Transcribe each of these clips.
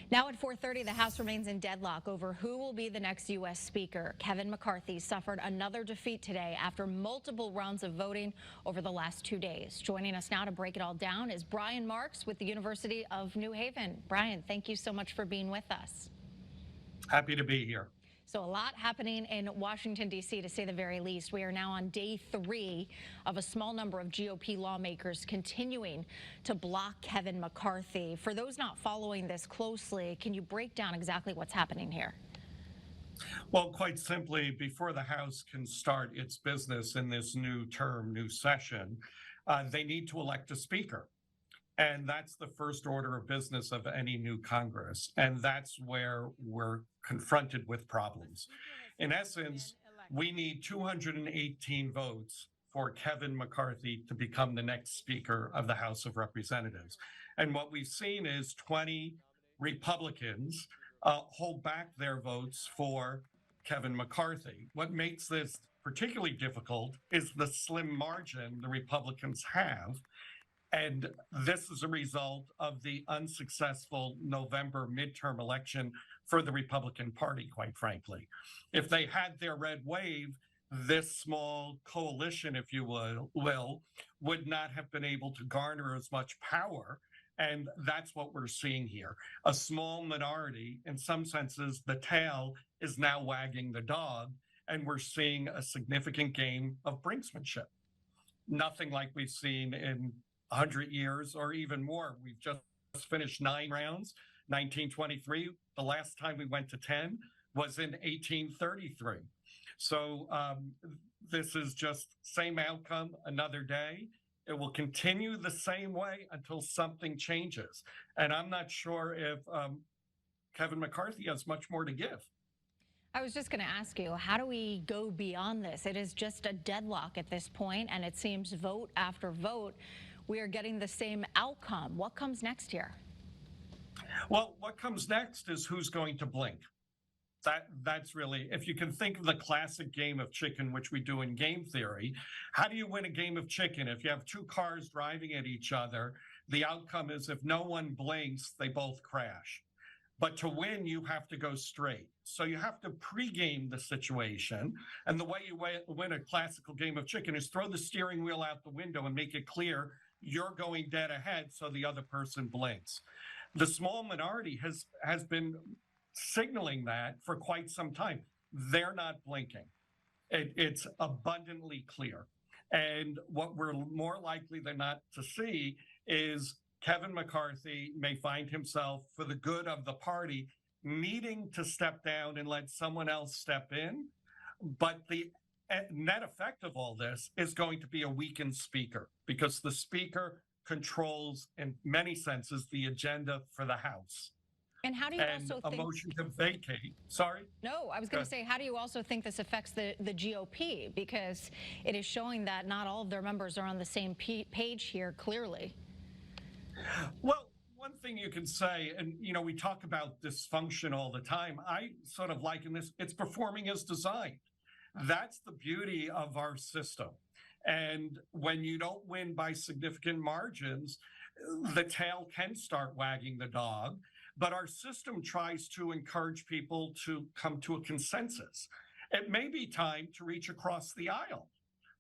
Now at 4:30, the House remains in deadlock over who will be the next U.S. Speaker. Kevin McCarthy suffered another defeat today after multiple rounds of voting over the last 2 days. Joining us now to break it all down is Brian Marks with the University of New Haven. Brian, thank you so much for being with us. Happy to be here. So a lot happening in Washington, D.C., to say the very least. We are now on day 3 of a small number of GOP lawmakers continuing to block Kevin McCarthy. For those not following this closely, can you break down exactly what's happening here? Well, quite simply, before the House can start its business in this new term, new session, they need to elect a speaker. And that's the first order of business of any new Congress. And that's where we're confronted with problems. In essence, we need 218 votes for Kevin McCarthy to become the next Speaker of the House of Representatives. And what we've seen is 20 Republicans hold back their votes for Kevin McCarthy. What makes this particularly difficult is the slim margin the Republicans have. And this is a result of the unsuccessful November midterm election for the Republican Party, quite frankly. If they had their red wave, this small coalition, if you will, would not have been able to garner as much power. And that's what we're seeing here. A small minority, in some senses, the tail is now wagging the dog, and we're seeing a significant game of brinksmanship. Nothing like we've seen in 100 years or even more. We've just finished 9 rounds, 1923. The last time we went to 10 was in 1833. So this is just same outcome, another day. It will continue the same way until something changes. And I'm not sure if Kevin McCarthy has much more to give. I was just going to ask you, how do we go beyond this? It is just a deadlock at this point, and it seems vote after vote, we are getting the same outcome. What comes next here? Well, what comes next is who's going to blink. That's really, if you can think of the classic game of chicken, which we do in game theory, how do you win a game of chicken? If you have 2 cars driving at each other, the outcome is if no one blinks, they both crash. But to win, you have to go straight. So you have to pregame the situation. And the way you win a classical game of chicken is throw the steering wheel out the window and make it clear you're going dead ahead so the other person blinks. The small minority has been signaling that for quite some time. They're not blinking. It's abundantly clear. And what we're more likely than not to see is Kevin McCarthy may find himself, for the good of the party, needing to step down and let someone else step in. But the net effect of all this is going to be a weakened speaker, because the speaker controls, in many senses, the agenda for the House. And how do you also think... a motion to vacate, sorry? No, I was going to say, how do you also think this affects the GOP? Because it is showing that not all of their members are on the same page here, clearly. Well, one thing you can say, and we talk about dysfunction all the time, I sort of liken this, it's performing as designed. That's the beauty of our system. And when you don't win by significant margins, the tail can start wagging the dog. But our system tries to encourage people to come to a consensus. It may be time to reach across the aisle,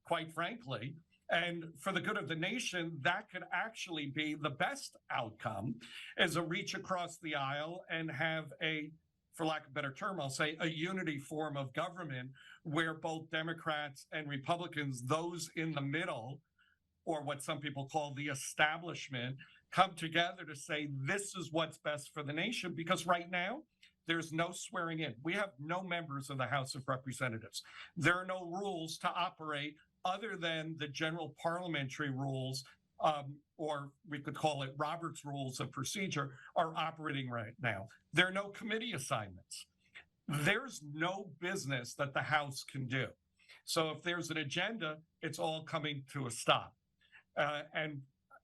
quite frankly. And for the good of the nation, that could actually be the best outcome, is a reach across the aisle and have a, for lack of a better term, I'll say, a unity form of government where both Democrats and Republicans, those in the middle, or what some people call the establishment, come together to say this is what's best for the nation. Because right now, there's no swearing in. We have no members of the House of Representatives. There are no rules to operate other than the general parliamentary rules, or we could call it Robert's Rules of Procedure, are operating right now. There are no committee assignments. There's no business that the House can do. So if there's an agenda, it's all coming to a stop. And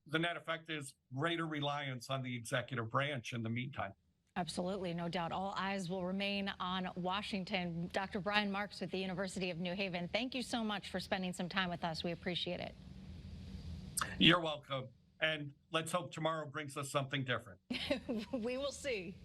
the net effect is greater reliance on the executive branch in the meantime. Absolutely, no doubt. All eyes will remain on Washington. Dr. Brian Marks with the University of New Haven, thank you so much for spending some time with us. We appreciate it. You're welcome. And let's hope tomorrow brings us something different. We will see.